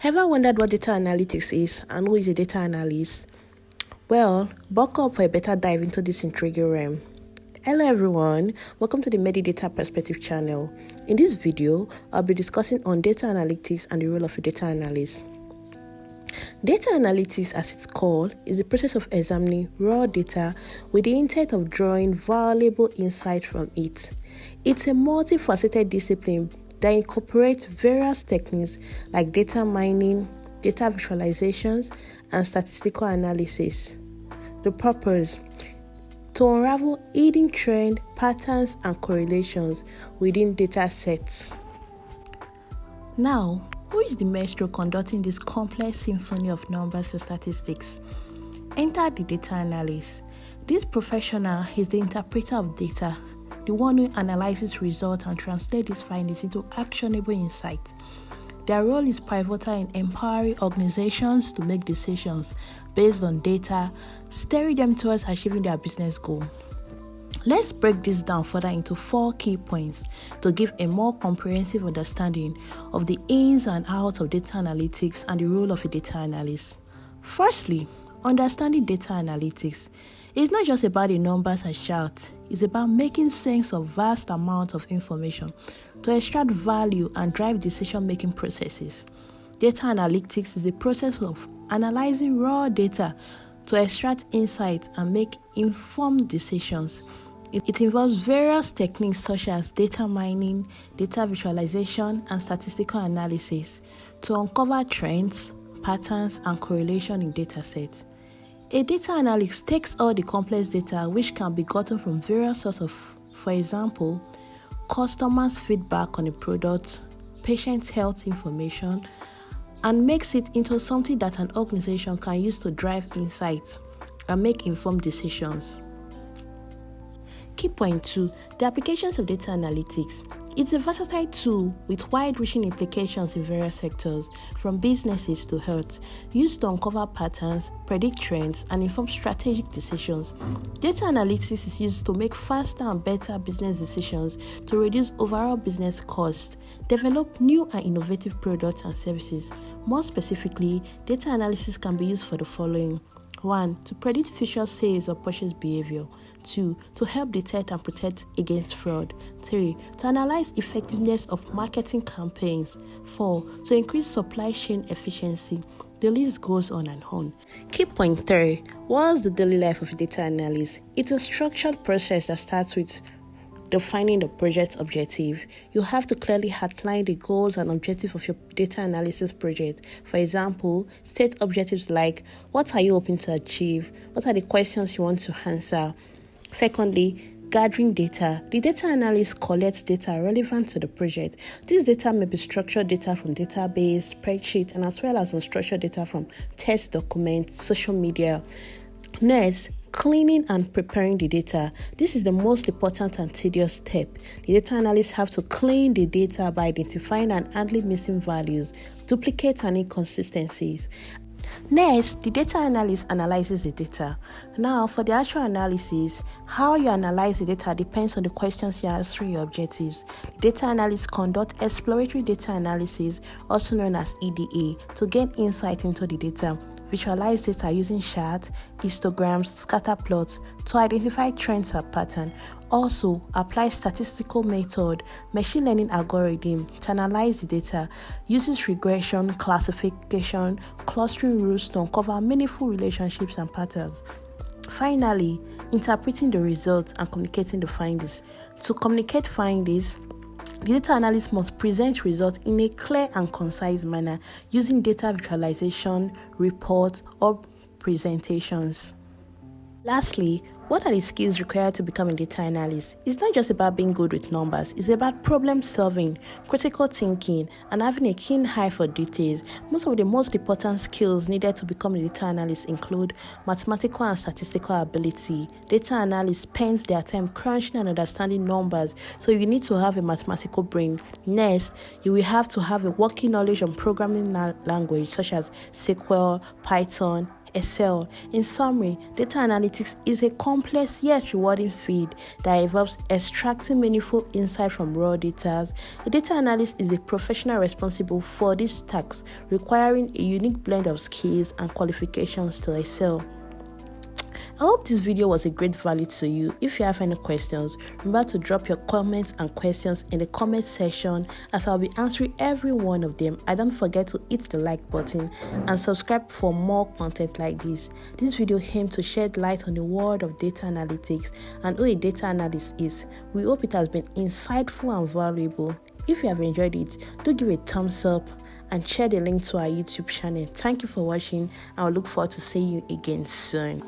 Ever wondered what data analytics is and who is a data analyst? Well, buckle up for a better dive into this intriguing realm. Hello everyone, welcome to the Medidata Perspective channel. In this video, I'll be discussing on data analytics and the role of a data analyst. Data analytics, as it's called, is the process of examining raw data with the intent of drawing valuable insight from it. It's a multifaceted discipline that incorporates various techniques like data mining, data visualizations, and statistical analysis. The purpose: to unravel hidden trends, patterns, and correlations within data sets. Now, who is the maestro conducting this complex symphony of numbers and statistics? Enter the data analyst. This professional is the interpreter of data, the one who analyzes results and translates these findings into actionable insights. Their role is pivotal in empowering organizations to make decisions based on data, steering them towards achieving their business goal. Let's break this down further into 4 key points to give a more comprehensive understanding of the ins and outs of data analytics and the role of a data analyst. Firstly, understanding data analytics. It's not just about the numbers and charts. It's about making sense of vast amounts of information to extract value and drive decision-making processes. Data analytics is the process of analyzing raw data to extract insights and make informed decisions. It involves various techniques such as data mining, data visualization, and statistical analysis to uncover trends, patterns, and correlation in data sets. A data analyst takes all the complex data which can be gotten from various sources for example, customers' feedback on a product, patient health information, and makes it into something that an organization can use to drive insights and make informed decisions. Key point 2, the applications of data analytics. It's a versatile tool with wide-reaching implications in various sectors, from businesses to health, used to uncover patterns, predict trends, and inform strategic decisions. Data analytics is used to make faster and better business decisions to reduce overall business costs, develop new and innovative products and services. More specifically, data analysis can be used for the following. 1. To predict future sales or purchase behavior. 2. To help detect and protect against fraud. 3. To analyze effectiveness of marketing campaigns. 4. To increase supply chain efficiency. The list goes on and on. Key point 3. What's the daily life of a data analyst? It's a structured process that starts with defining the project objective. You have to clearly outline the goals and objectives of your data analysis project. For example, state objectives like what are you hoping to achieve? What are the questions you want to answer? Secondly, gathering data. The data analyst collects data relevant to the project. This data may be structured data from database, spreadsheet, and as well as unstructured data from text documents, social media. Next, cleaning and preparing the data. This is the most important and tedious step. The data analysts have to clean the data by identifying and handling missing values, duplicates, and inconsistencies. Next, the data analyst analyzes the data. Now, for the actual analysis, how you analyze the data depends on the questions you answer your objectives. The data analysts conduct exploratory data analysis, also known as EDA, to gain insight into the data. Visualize data using charts, histograms, scatter plots to identify trends and patterns. Also, apply statistical method, machine learning algorithm to analyze the data. Uses regression, classification, clustering rules to uncover meaningful relationships and patterns. Finally, interpreting the results and communicating the findings. To communicate findings, the data analyst must present results in a clear and concise manner using data visualization, reports, or presentations. Lastly, what are the skills required to become a data analyst? It's not just about being good with numbers, it's about problem solving, critical thinking, and having a keen eye for details. Most of the most important skills needed to become a data analyst include mathematical and statistical ability. Data analysts spend their time crunching and understanding numbers, so you need to have a mathematical brain. Next, you will have to have a working knowledge on programming language such as SQL, Python, Excel. In summary, data analytics is a complex yet rewarding field that involves extracting meaningful insight from raw data. A data analyst is a professional responsible for these tasks, requiring a unique blend of skills and qualifications to excel. I hope this video was a great value to you. If you have any questions, remember to drop your comments and questions in the comment section, as I'll be answering every one of them. And don't forget to hit the like button and subscribe for more content like this. This video aims to shed light on the world of data analytics and who a data analyst is. We hope it has been insightful and valuable. If you have enjoyed it, do give a thumbs up and share the link to our YouTube channel. Thank you for watching, and I look forward to seeing you again soon.